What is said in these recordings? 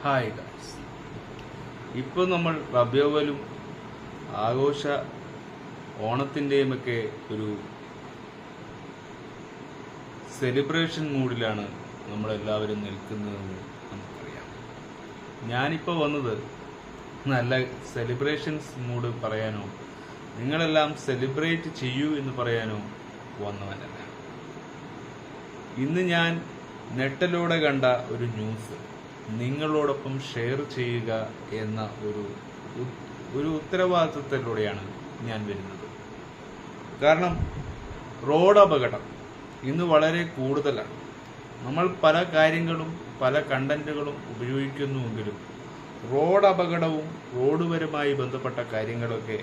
Hi guys, ഇപ്പോൾ നമ്മൾ റബിയവലും ആഘോഷ ഓണത്തിൻ്റെയുമൊക്കെ ഒരു സെലിബ്രേഷൻ മൂഡിലാണ് നമ്മളെല്ലാവരും നിൽക്കുന്നതെന്ന് നമുക്കറിയാം. ഞാനിപ്പോൾ വന്നത് നല്ല സെലിബ്രേഷൻസ് മൂഡ് പറയാനോ നിങ്ങളെല്ലാം സെലിബ്രേറ്റ് ചെയ്യൂ എന്ന് പറയാനോ വന്നവനല്ല. ഇന്ന് ഞാൻ നെട്ടിലൂടെ കണ്ട ഒരു ന്യൂസ് നിങ്ങളോടൊപ്പം ഷെയർ ചെയ്യുക എന്ന ഒരു ഉത്തരവാദിത്വത്തിലൂടെയാണ് ഞാൻ വരുന്നത്. കാരണം റോഡ് അപകടം ഇന്ന് വളരെ കൂടുതലാണ്. നമ്മൾ പല കാര്യങ്ങളും പല കണ്ടന്റുകളും ഉപയോഗിക്കുന്നുവെങ്കിലും റോഡ് അപകടവും റോഡുപരമായി ബന്ധപ്പെട്ട കാര്യങ്ങളൊക്കെ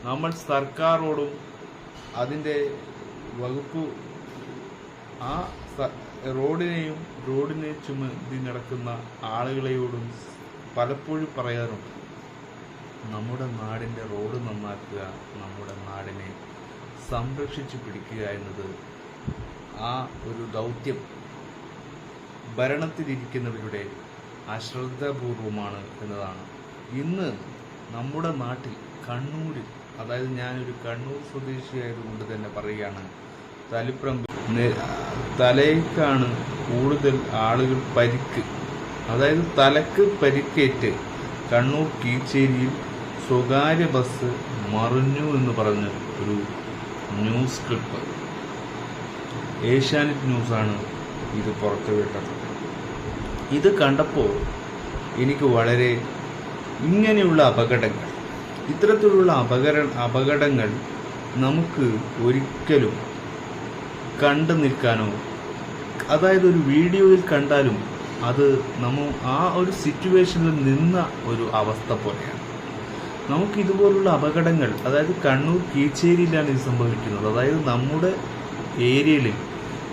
നമ്മൾ സർക്കാരോടും അതിൻ്റെ വകുപ്പ് ആ റോഡിനെ ചുമതി നടക്കുന്ന ആളുകളെയോടും പലപ്പോഴും പറയാറുണ്ട്, നമ്മുടെ നാടിൻ്റെ റോഡ് നന്നാക്കുക, നമ്മുടെ നാടിനെ സംരക്ഷിച്ചു പിടിക്കുക എന്നത് ആ ഒരു ദൗത്യം ഭരണത്തിലിരിക്കുന്നവരുടെ അശ്രദ്ധാപൂർവമാണ് എന്നതാണ്. ഇന്ന് നമ്മുടെ നാട്ടിൽ കണ്ണൂരിൽ, അതായത് ഞാനൊരു കണ്ണൂർ സ്വദേശിയായതുകൊണ്ട് തന്നെ പറയുകയാണ്, തലയ്ക്കാണ് കൂടുതൽ ആളുകൾ പരിക്ക്, അതായത് തലക്ക് പരിക്കേറ്റ് കണ്ണൂർ കീച്ചേരിയിൽ സ്വകാര്യ ബസ് മറിഞ്ഞു എന്ന് പറഞ്ഞ ഒരു ന്യൂസ് ക്ലിപ്പ് ഏഷ്യാനെറ്റ് ന്യൂസാണ് ഇത് പുറത്തുവിട്ടത്. ഇത് കണ്ടപ്പോൾ എനിക്ക് വളരെ ഇങ്ങനെയുള്ള അപകടങ്ങൾ, ഇത്തരത്തിലുള്ള അപകടങ്ങൾ നമുക്ക് ഒരിക്കലും കണ്ടു നിൽക്കാനോ, അതായത് ഒരു വീഡിയോയിൽ കണ്ടാലും അത് ആ ഒരു സിറ്റുവേഷനിൽ നിന്ന ഒരു അവസ്ഥ പോലെയാണ്. നമുക്ക് ഇതുപോലുള്ള അപകടങ്ങൾ, അതായത് കണ്ണൂർ കീച്ചേരിയിലാണ് ഇത് സംഭവിക്കുന്നത്, അതായത് നമ്മുടെ ഏരിയയിൽ.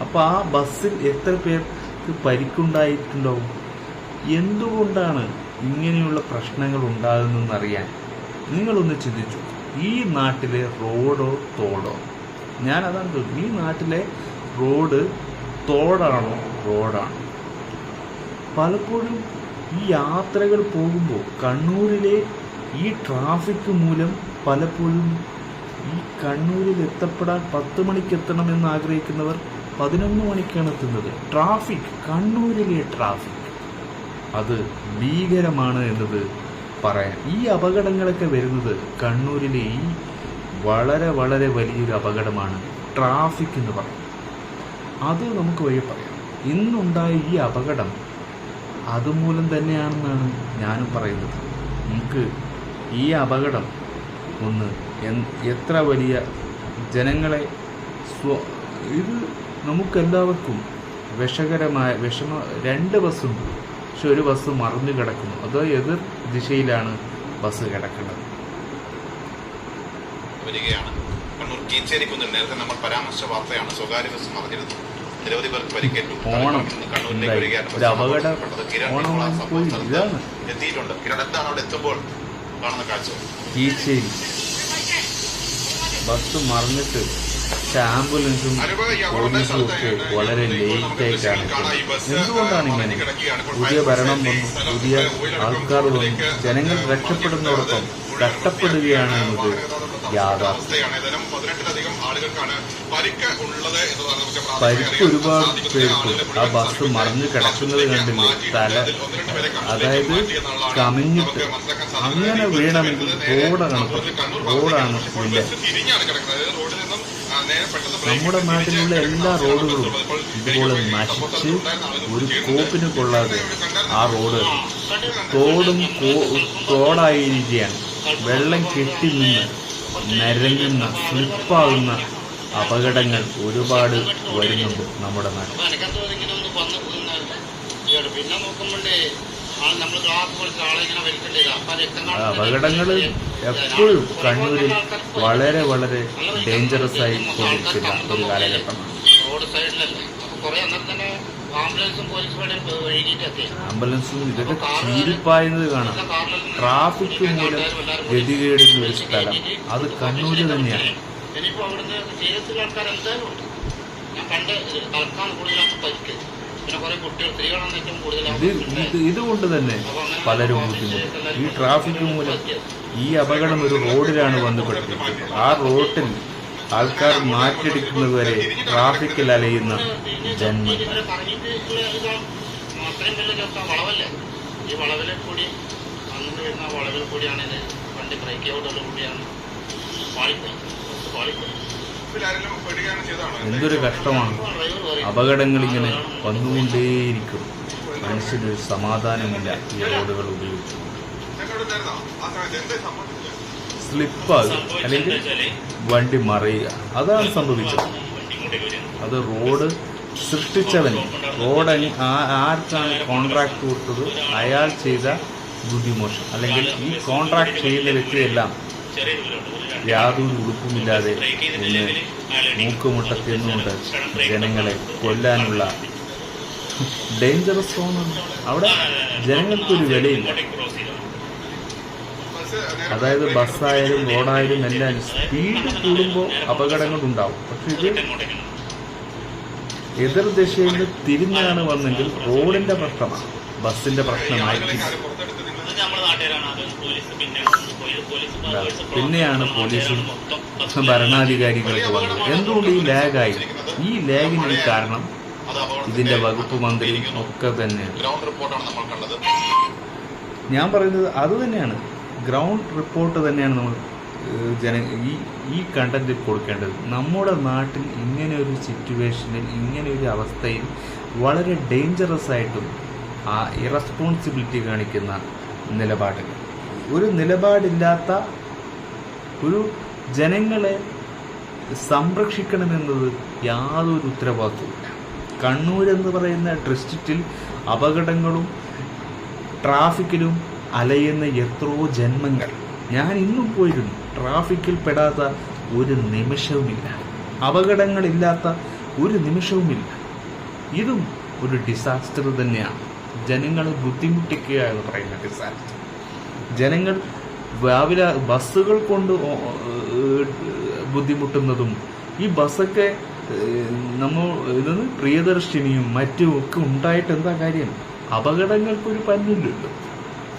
അപ്പോൾ ആ ബസ്സിൽ എത്ര പേർക്ക് പരിക്കുണ്ടായിട്ടുണ്ടാവും? എന്തുകൊണ്ടാണ് ഇങ്ങനെയുള്ള പ്രശ്നങ്ങൾ ഉണ്ടാകുന്നതെന്നറിയാൻ നിങ്ങളൊന്ന് ചിന്തിച്ചു. ഈ നാട്ടിലെ റോഡോ തോടോ, ഞാൻ അതാണ് ചോദിച്ചത്, ഈ നാട്ടിലെ റോഡ് തോടാണോ റോഡാണോ? പലപ്പോഴും ഈ യാത്രകൾ പോകുമ്പോൾ കണ്ണൂരിലെ ഈ ട്രാഫിക് മൂലം പലപ്പോഴും ഈ കണ്ണൂരിൽ എത്തപ്പെടാൻ 10 മണിക്ക് എത്തണമെന്ന് ആഗ്രഹിക്കുന്നവർ 11 മണിക്കാണ് എത്തുന്നത്. കണ്ണൂരിലെ ട്രാഫിക് അത് ഭീകരമാണ് എന്നത് പറയാം. ഈ അപകടങ്ങളൊക്കെ വരുന്നത് കണ്ണൂരിലെ ഈ വളരെ വളരെ വലിയൊരു അപകടമാണ് ട്രാഫിക് എന്ന് പറയും. അത് നമുക്ക് വഴി പറയാം. ഇന്നുണ്ടായ ഈ അപകടം അതുമൂലം തന്നെയാണെന്നാണ് ഞാനും പറയുന്നത്. നമുക്ക് ഈ അപകടം ഒന്ന് എത്ര വലിയ ജനങ്ങളെ ഇത് നമുക്കെല്ലാവർക്കും വിഷമ 2 ബസ്സുണ്ട്, പക്ഷെ ഒരു ബസ് മറിഞ്ഞു കിടക്കുന്നു. അതോ എതിർ ദിശയിലാണ് ബസ് കിടക്കുന്നത്. വരികയാണ് കണ്ണൂർ കീച്ചേരിക്കുന്നിൽ നേരത്തെ നമ്മൾ പരാമർശിച്ച വാർത്തയാണ്. സ്വകാര്യ ബസ് മറിഞ്ഞിരുന്നു, നിരവധി പേർക്ക് പരിക്കേറ്റു. കണ്ണൂരിലേക്ക് വരികയാണ്. എത്തിയിട്ടുണ്ട്. കിരൺ, എന്താണ് അവിടെ എത്തുമ്പോൾ കാണുന്ന കാഴ്ച? കീച്ചേരി ബസ് മറിഞ്ഞിട്ട് ആംബുലൻസും പോലീസും ഒക്കെ വളരെ ലേറ്റ് ആയിട്ടാണ്. എന്തുകൊണ്ടാണ് ഇങ്ങനെ? പുതിയ ഭരണം വന്നു, പുതിയ ആൾക്കാർ വന്നു, ജനങ്ങൾ രക്ഷപ്പെടുന്നതോടൊപ്പം കഷ്ടപ്പെടുകയാണ് എന്നത് യാഥാർത്ഥ്യം. പരിക്ക് ഒരുപാട് പേർക്ക് ആ ബസ് മറിഞ്ഞു കിടക്കുന്നത് കണ്ടില്ലേ? അതായത് കമിഞ്ഞിട്ട് അങ്ങനെ വീണമെങ്കിൽ റോഡാണ് ഇല്ല. നമ്മുടെ നാട്ടിലുള്ള എല്ലാ റോഡുകളും ഇതുപോലെ നശിച്ച് ഒരു കോപ്പിന് കൊള്ളാതെ ആ റോഡ് തോടായിരിക്കുകയാണ്. വെള്ളം കെട്ടി നിന്ന് നരങ്ങുന്ന സ്ലിപ്പാകുന്ന അപകടങ്ങൾ ഒരുപാട് വരുന്നുണ്ട് നമ്മുടെ നാട്ടിൽ. അപകടങ്ങൾ എപ്പോഴും കണ്ണൂരിൽ വളരെ വളരെ ഡേഞ്ചറസ് ആയി കൊണ്ടിരിക്കുന്ന ഒരു കാലഘട്ടമാണ്. ആംബുലൻസും ഇതൊക്കെ ചീരിപ്പായുന്നത് കാണാം. ട്രാഫിക് മൂലം ഗതികേടുന്ന ഒരു സ്ഥലം അത് കണ്ണൂര് തന്നെയാണ്. ഇതുകൊണ്ട് തന്നെ പലരും ബുദ്ധിമുട്ടും. ഈ ട്രാഫിക് മൂലം ഈ അപകടം ഒരു റോഡിലാണ് വന്ന് പെട്ടിരിക്കുന്നത്. ആ റോഡിൽ ആൾക്കാർ മാറ്റിയെടുക്കുന്നത് വരെ ട്രാഫിക്കിൽ അലയുന്ന ജന്മം. ഈ വളവിലെ കൂടി അങ്ങോട്ട് വരുന്ന വളവിൽ കൂടിയാണ് ഇത് വണ്ടി ബ്രേക്ക് ഔട്ടോട് കൂടിയാണ് പാളിപ്പോയി. എന്തൊരു കഷ്ടമാണ്. അപകടങ്ങൾ ഇങ്ങനെ വന്നുകൊണ്ടേയിരിക്കും. മനുഷ്യനൊരു സമാധാനമില്ല ഈ റോഡുകൾ ഉപയോഗിച്ചു. സ്ലിപ്പാകുക അല്ലെങ്കിൽ വണ്ടി മറിയുക, അതാണ് സംഭവിച്ചത്. അത് റോഡ് സൃഷ്ടിച്ചവൻ, റോഡ് ആർക്കാണ് കോൺട്രാക്ട് കൊടുത്തത് അയാൾ ചെയ്ത ബുദ്ധിമോശം. അല്ലെങ്കിൽ ഈ കോൺട്രാക്ട് ചെയ്യുന്ന വ്യക്തിയെല്ലാം യാതൊരു ഉടുപ്പുമില്ലാതെ ഇന്ന് മൂക്കുമുട്ട തിന്നുകൊണ്ട് ജനങ്ങളെ കൊല്ലാനുള്ള ഡേഞ്ചറസ് സോണാണ്. അവിടെ ജനങ്ങൾക്കൊരു വിലയില്ല. അതായത് ബസ്സായാലും റോഡായാലും എല്ലാം സ്പീഡ് കൂടുമ്പോൾ അപകടങ്ങളുണ്ടാവും. പക്ഷെ ഇത് എതിർദിശയിൽ നിന്ന് തിരിഞ്ഞാണ് വന്നെങ്കിൽ റോഡിന്റെ പ്രശ്നമാണ്, ബസ്സിന്റെ പ്രശ്നമായിരിക്കും. പിന്നെയാണ് പോലീസും ഭരണാധികാരികൾക്ക് വന്നത്. എന്തുകൊണ്ട് ഈ ലാഗായി? ഈ ലാഗിന് കാരണം ഇതിന്റെ വകുപ്പ് മന്ത്രിയും ഒക്കെ തന്നെയാണ്. ഞാൻ പറയുന്നത് അത് തന്നെയാണ്. ഗ്രൗണ്ട് റിപ്പോർട്ട് തന്നെയാണ് നമ്മൾ ഈ കണ്ടന്റ് കൊടുക്കേണ്ടത്. നമ്മുടെ നാട്ടിൽ ഇങ്ങനെ ഒരു സിറ്റുവേഷനിൽ, ഇങ്ങനെ ഒരു അവസ്ഥയിൽ വളരെ ഡേഞ്ചറസ് ആയിട്ടും ആ ഇറസ്പോൺസിബിലിറ്റി കാണിക്കുന്ന നിലപാടുകൾ, ഒരു നിലപാടില്ലാത്ത ഒരു ജനങ്ങളെ സംരക്ഷിക്കണമെന്നത് യാതൊരു ഉത്തരവാദിത്വമില്ല. കണ്ണൂർ എന്ന് പറയുന്ന ഡിസ്ട്രിക്റ്റിൽ അപകടങ്ങളും ട്രാഫിക്കിലും അലയുന്ന എത്രയോ ജന്മങ്ങൾ. ഞാൻ ഇന്നും പോയിരുന്നു. ട്രാഫിക്കിൽ പെടാത്ത ഒരു നിമിഷവുമില്ല, അപകടങ്ങളില്ലാത്ത ഒരു നിമിഷവുമില്ല. ഇതും ഒരു ഡിസാസ്റ്റർ തന്നെയാണ്. ജനങ്ങളെ ബുദ്ധിമുട്ടിക്കുക എന്ന് പറയുന്ന ഡിസാസ്റ്റർ. ജനങ്ങൾ രാവിലെ ബസ്സുകൾ കൊണ്ട് ബുദ്ധിമുട്ടുന്നതും, ഈ ബസ്സൊക്കെ നമ്മൾ ഇതൊന്ന് പ്രിയദർശിനിയും മറ്റും ഒക്കെ ഉണ്ടായിട്ട് എന്താ കാര്യം? അപകടങ്ങൾക്കൊരു പന്നില്ലല്ലോ.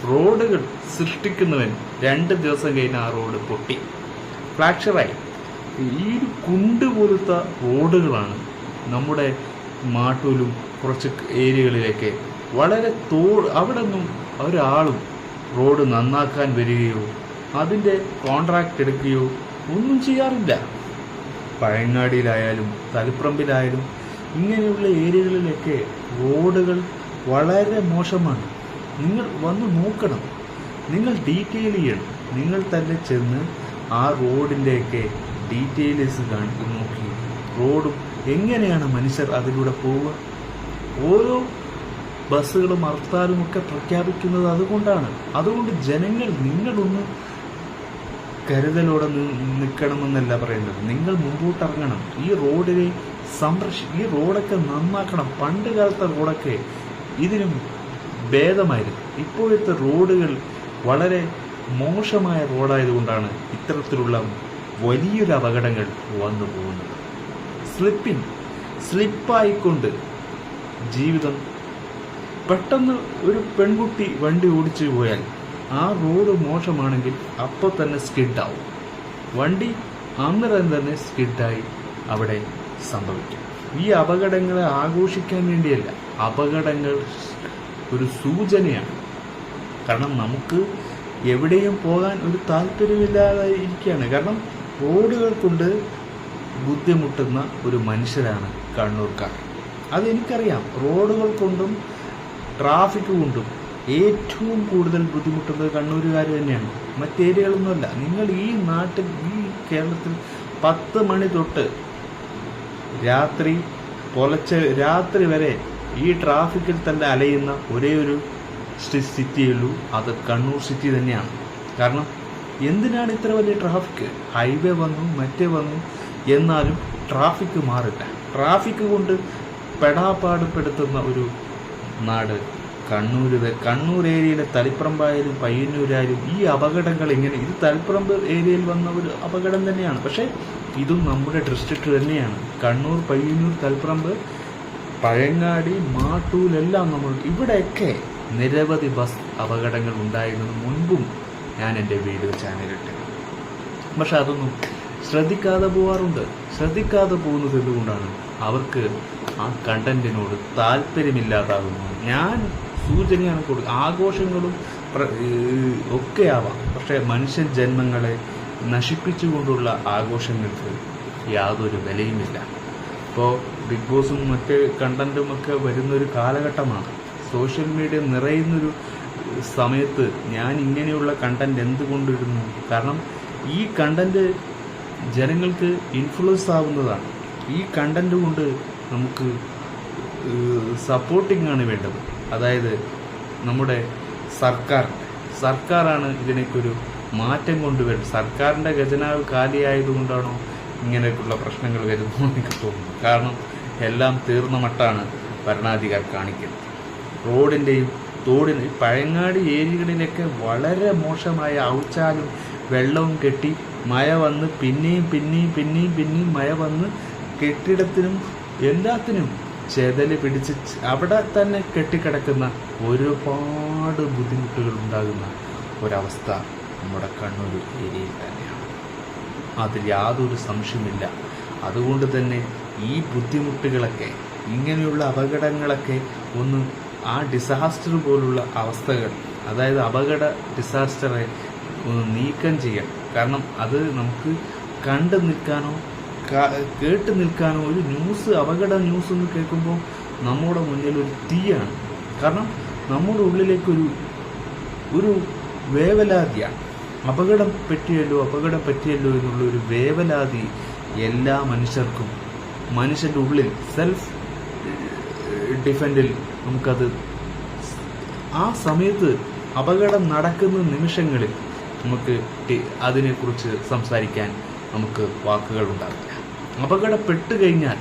റോഡുകൾ സൃഷ്ടിക്കുന്നവൻ 2 ദിവസം കഴിഞ്ഞ് ആ റോഡ് പൊട്ടി ഫ്രാക്ചറായി. ഈ കുണ്ട് പോലത്തെ റോഡുകളാണ് നമ്മുടെ മാട്ടൂലും കുറച്ച് ഏരിയകളിലേക്ക് വളരെ അവിടെ നിന്നും ഒരാളും റോഡ് നന്നാക്കാൻ വരികയോ അതിൻ്റെ കോൺട്രാക്റ്റ് എടുക്കുകയോ ഒന്നും ചെയ്യാറില്ല. പഴയങ്ങാടിയിലായാലും തളിപ്പറമ്പിലായാലും ഇങ്ങനെയുള്ള ഏരിയകളിലൊക്കെ റോഡുകൾ വളരെ മോശമാണ്. നിങ്ങൾ വന്ന് നോക്കണം, നിങ്ങൾ ഡീറ്റെയിൽ ചെയ്യണം. നിങ്ങൾ തന്നെ ചെന്ന് ആ റോഡിൻ്റെയൊക്കെ ഡീറ്റെയിൽസ് നോക്കി റോഡും എങ്ങനെയാണ് മനുഷ്യർ അതിലൂടെ പോവുക. ഓരോ ബസ്സുകളും ഹർത്താലും ഒക്കെ പ്രഖ്യാപിക്കുന്നത് അതുകൊണ്ടാണ്. അതുകൊണ്ട് ജനങ്ങൾ, നിങ്ങളൊന്ന് കരുതലോടെ നിൽക്കണമെന്നല്ല പറയുന്നത്, നിങ്ങൾ മുമ്പോട്ടിറങ്ങണം. ഈ റോഡിനെ ഈ റോഡൊക്കെ നന്നാക്കണം. പണ്ട് കാലത്തെ റോഡൊക്കെ ഇതിനും ഭേദമായിരുന്നു. ഇപ്പോഴത്തെ റോഡുകൾ വളരെ മോശമായ റോഡായതുകൊണ്ടാണ് ഇത്തരത്തിലുള്ള വലിയൊരു അപകടങ്ങൾ വന്നു പോകുന്നത്. സ്ലിപ്പായിക്കൊണ്ട് ജീവിതം. പെട്ടെന്ന് ഒരു പെൺകുട്ടി വണ്ടി ഓടിച്ചു പോയാൽ ആ റോഡ് മോശമാണെങ്കിൽ അപ്പോൾ തന്നെ സ്കിഡാവും. വണ്ടി അന്നേരം തന്നെ സ്കിഡായി അവിടെ സംഭവിക്കും. ഈ അപകടങ്ങളെ ആഘോഷിക്കാൻ വേണ്ടിയല്ല, അപകടങ്ങൾ ഒരു സൂചനയാണ്. കാരണം നമുക്ക് എവിടെയും പോകാൻ ഒരു താല്പര്യമില്ലാതെ ഇരിക്കുകയാണ്. കാരണം റോഡുകൾ കൊണ്ട് ബുദ്ധിമുട്ടുന്ന ഒരു മനുഷ്യരാണ് കണ്ണൂർക്കാർ. അതെനിക്കറിയാം. റോഡുകൾ കൊണ്ടും ട്രാഫിക് കൊണ്ടും ഏറ്റവും കൂടുതൽ ബുദ്ധിമുട്ടുന്നത് കണ്ണൂരുകാർ തന്നെയാണ്, മറ്റേരിയകളൊന്നുമല്ല. നിങ്ങൾ ഈ നാട്ടിൽ, ഈ കേരളത്തിൽ 10 മണി തൊട്ട് രാത്രി വരെ ഈ ട്രാഫിക്കിൽ തന്നെ അലയുന്ന ഒരേ ഒരു സിറ്റിയുള്ളൂ, അത് കണ്ണൂർ സിറ്റി തന്നെയാണ്. കാരണം എന്തിനാണ് ഇത്ര വലിയ ട്രാഫിക്? ഹൈവേ വന്നു, മറ്റേ വന്നു, എന്നാലും ട്രാഫിക് മാറില്ല. ട്രാഫിക് കൊണ്ട് പെടാപ്പാടുപെടുത്തുന്ന ഒരു നാട് കണ്ണൂർ ഏരിയയിലെ തളിപ്പറമ്പായാലും പയ്യന്നൂരായാലും ഈ അപകടങ്ങൾ എങ്ങനെ? ഇത് തളിപ്പറമ്പ് ഏരിയയിൽ വന്ന ഒരു അപകടം തന്നെയാണ്. പക്ഷേ ഇതും നമ്മുടെ ഡിസ്ട്രിക്റ്റ് തന്നെയാണ്. കണ്ണൂർ, പയ്യന്നൂർ, തളിപ്പറമ്പ് പഴങ്ങാടി, മാട്ടൂലെല്ലാം നമ്മൾ ഇവിടെയൊക്കെ നിരവധി ബസ് അപകടങ്ങൾ ഉണ്ടായിരുന്നത് മുൻപും ഞാൻ എൻ്റെ വീഡിയോ ചാനലിട്ട്. പക്ഷെ അതൊന്നും ശ്രദ്ധിക്കാതെ പോവാറുണ്ട്. ശ്രദ്ധിക്കാതെ പോകുന്നത് എന്തുകൊണ്ടാണ്? അവർക്ക് ആ കണ്ടന്റിനോട് താല്പര്യമില്ലാതാകുന്നു. ഞാൻ സൂചനയാണ് കൊടുക്കുക. ആഘോഷങ്ങളും ഒക്കെ ആവാം, പക്ഷേ മനുഷ്യൻ ജന്മങ്ങളെ നശിപ്പിച്ചുകൊണ്ടുള്ള ആഘോഷങ്ങൾക്ക് യാതൊരു വിലയുമില്ല. ഇപ്പോൾ ബിഗ് ബോസും മറ്റ് കണ്ടന്റും ഒക്കെ വരുന്നൊരു കാലഘട്ടമാണ്. സോഷ്യൽ മീഡിയ നിറയുന്നൊരു സമയത്ത് ഞാൻ ഇങ്ങനെയുള്ള കണ്ടന്റ് എന്തുകൊണ്ടിടുന്നു? കാരണം ഈ കണ്ടന്റ് ജനങ്ങൾക്ക് ഇൻഫ്ലുവൻസ് ആവുന്നതാണ്. ഈ കണ്ടന്റ് കൊണ്ട് നമുക്ക് സപ്പോർട്ടിംഗ് ആണ് വേണ്ടത്. അതായത് നമ്മുടെ സർക്കാരാണ് ഇതിനൊരു മാറ്റം കൊണ്ടുവരുന്നത്. സർക്കാരിൻ്റെ ഖജനാവ് കാലിയായതുകൊണ്ടാണോ ഇങ്ങനെയൊക്കെയുള്ള പ്രശ്നങ്ങൾ വരുന്നു എനിക്ക് തോന്നുന്നു. കാരണം എല്ലാം തീർന്ന മട്ടാണ് ഭരണാധികാർ കാണിക്കുന്നത്. റോഡിൻ്റെയും തോടിന് പഴങ്ങാടി ഏരിയകളിലൊക്കെ വളരെ മോശമായ ഔച്ചാലും വെള്ളവും കെട്ടി മഴ വന്ന് പിന്നെയും മഴ വന്ന് കെട്ടിടത്തിനും എല്ലാത്തിനും ചെതല് പിടിച്ച് അവിടെ തന്നെ കെട്ടിക്കിടക്കുന്ന ഒരുപാട് ബുദ്ധിമുട്ടുകൾ ഉണ്ടാകുന്ന ഒരവസ്ഥ നമ്മുടെ കണ്ണൂർ ഏരിയയിൽ തന്നെയാണ്. അതിൽ യാതൊരു സംശയമില്ല. അതുകൊണ്ട് തന്നെ ഈ ബുദ്ധിമുട്ടുകളൊക്കെ, ഇങ്ങനെയുള്ള അപകടങ്ങളൊക്കെ ഒന്ന് ആ ഡിസാസ്റ്റർ പോലുള്ള അവസ്ഥകൾ, അതായത് അപകട ഡിസാസ്റ്ററെ ഒന്ന് നീക്കം ചെയ്യാം. കാരണം അത് നമുക്ക് കണ്ടു നിൽക്കാനോ കേട്ട് നിൽക്കാനോ, ഒരു അപകട ന്യൂസ് എന്ന് കേൾക്കുമ്പോൾ നമ്മുടെ മുന്നിൽ ഒരു തീയാണ്. കാരണം നമ്മുടെ ഉള്ളിലേക്കൊരു വേവലാതിയാണ്. അപകടം പറ്റിയല്ലോ എന്നുള്ളൊരു വേവലാതി എല്ലാ മനുഷ്യർക്കും, മനുഷ്യൻ്റെ ഉള്ളിൽ സെൽഫ് ഡിഫെൻഡിൽ നമുക്കത് ആ സമയത്ത് അപകടം നടക്കുന്ന നിമിഷങ്ങളിൽ നമുക്ക് അതിനെക്കുറിച്ച് സംസാരിക്കാൻ നമുക്ക് വാക്കുകൾ ഉണ്ടാവില്ല. അപകടപ്പെട്ടു കഴിഞ്ഞാൽ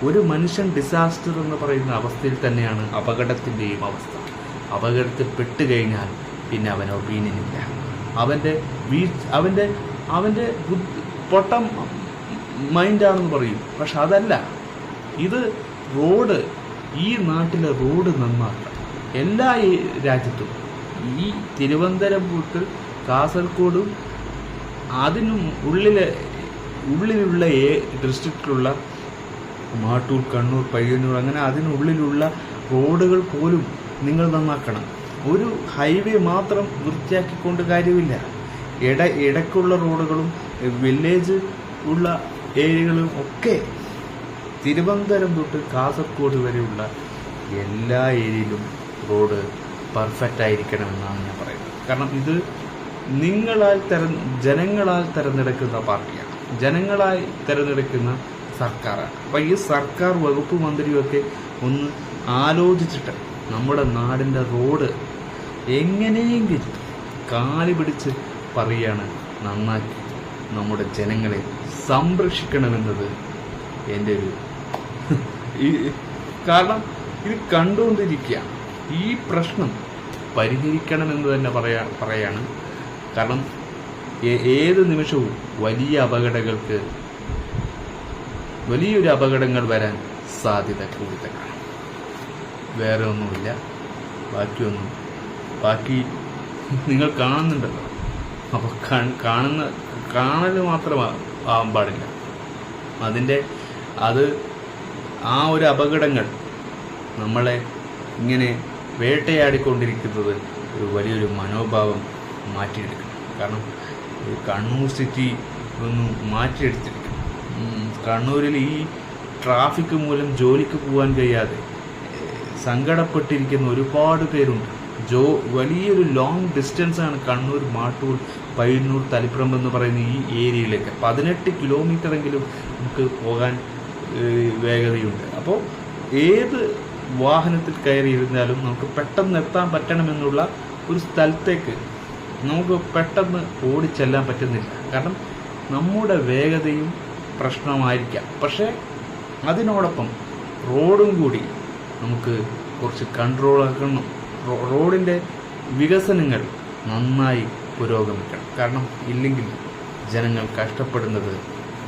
ഒരു മനുഷ്യൻ ഡിസാസ്റ്റർ എന്ന് പറയുന്ന അവസ്ഥയിൽ തന്നെയാണ് അപകടത്തിൻ്റെയും അവസ്ഥ. അപകടത്തിൽ കഴിഞ്ഞാൽ പിന്നെ അവന് ഒപ്പീനിയൻ ഇല്ല. അവൻ്റെ പൊട്ടം മൈൻഡാണെന്ന് പറയും. പക്ഷെ അതല്ല, ഇത് റോഡ്, ഈ നാട്ടിലെ റോഡ് നന്നാക്കണം. എല്ലാ രാജ്യത്തും, ഈ തിരുവനന്തപുരം, കാസർഗോഡും അതിനും ഉള്ളിലുള്ള ഡിസ്ട്രിക്റ്റിലുള്ള മാട്ടൂർ, കണ്ണൂർ, പയ്യന്നൂർ, അങ്ങനെ അതിനുള്ളിലുള്ള റോഡുകൾ പോലും നിങ്ങൾ നന്നാക്കണം. ഒരു ഹൈവേ മാത്രം വൃത്തിയാക്കിക്കൊണ്ട് കാര്യമില്ല. ഇടയ്ക്കുള്ള റോഡുകളും വില്ലേജ് ഉള്ള ഏരിയകളും ഒക്കെ, തിരുവനന്തപുരം തൊട്ട് കാസർഗോഡ് വരെയുള്ള എല്ലാ ഏരിയയിലും റോഡ് പെർഫെക്റ്റ് ആയിരിക്കണമെന്നാണ് ഞാൻ പറയുന്നത്. കാരണം ഇത് ജനങ്ങളാൽ തിരഞ്ഞെടുക്കുന്ന പാർട്ടിയാണ്, ജനങ്ങളായി തിരഞ്ഞെടുക്കുന്ന സർക്കാരാണ്. അപ്പം ഈ സർക്കാർ വകുപ്പ് മന്ത്രിയൊക്കെ ഒന്ന് ആലോചിച്ചിട്ട് നമ്മുടെ നാടിൻ്റെ റോഡ് എങ്ങനെയെങ്കിലും കാലി പിടിച്ച് പറയുകയാണ്, നന്നാക്കി നമ്മുടെ ജനങ്ങളെ സംരക്ഷിക്കണമെന്നത് എൻ്റെ ഒരു കാരണം ഇത് കണ്ടുകൊണ്ടിരിക്കുക. ഈ പ്രശ്നം പരിഹരിക്കണമെന്ന് തന്നെ പറയാണ്. കാരണം ഏത് നിമിഷവും വലിയൊരു അപകടങ്ങൾ വരാൻ സാധ്യത കൂടുതലാണ്. വേറെ ഒന്നുമില്ല. ബാക്കി നിങ്ങൾ കാണുന്നുണ്ടല്ലോ. അപ്പോൾ കാണൽ മാത്രമാവാൻ പാടില്ല. ആ ഒരു അപകടങ്ങൾ നമ്മളെ ഇങ്ങനെ വേട്ടയാടിക്കൊണ്ടിരിക്കുന്നത് ഒരു വലിയൊരു മനോഭാവം മാറ്റിയെടുക്കണം. കാരണം കണ്ണൂർ സിറ്റി ഒന്ന് മാറ്റിയെടുത്തിരിക്കണം. കണ്ണൂരിൽ ഈ ട്രാഫിക് മൂലം ജോലിക്ക് പോകാൻ കഴിയാതെ സങ്കടപ്പെട്ടിരിക്കുന്ന ഒരുപാട് പേരുണ്ട്. വലിയൊരു ലോങ് ഡിസ്റ്റൻസാണ് കണ്ണൂർ, മാട്ടൂർ, പയ്യന്നൂർ, തളിപ്പറമ്പ് എന്ന് പറയുന്ന ഈ ഏരിയയിലേക്ക്. 18 കിലോമീറ്ററെങ്കിലും നമുക്ക് പോകാൻ വേഗതയുണ്ട്. അപ്പോൾ ഏത് വാഹനത്തിൽ കയറിയിരുന്നാലും നമുക്ക് പെട്ടെന്ന് എത്താൻ പറ്റണമെന്നുള്ള ഒരു സ്ഥലത്തേക്ക് നമുക്ക് പെട്ടെന്ന് ഓടിച്ചെല്ലാൻ പറ്റുന്നില്ല. കാരണം നമ്മുടെ വേഗതയും പ്രശ്നമായിരിക്കാം. പക്ഷേ അതിനോടൊപ്പം റോഡും കൂടി നമുക്ക് കുറച്ച് കൺട്രോൾ ആക്കണം. റോഡിൻ്റെ വികസനങ്ങൾ നന്നായി പുരോഗമിക്കണം. കാരണം ഇല്ലെങ്കിൽ ജനങ്ങൾ കഷ്ടപ്പെടുന്നത്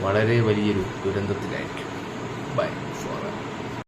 വളരെ വലിയൊരു ദുരന്തത്തിലായിരിക്കും. ബൈ.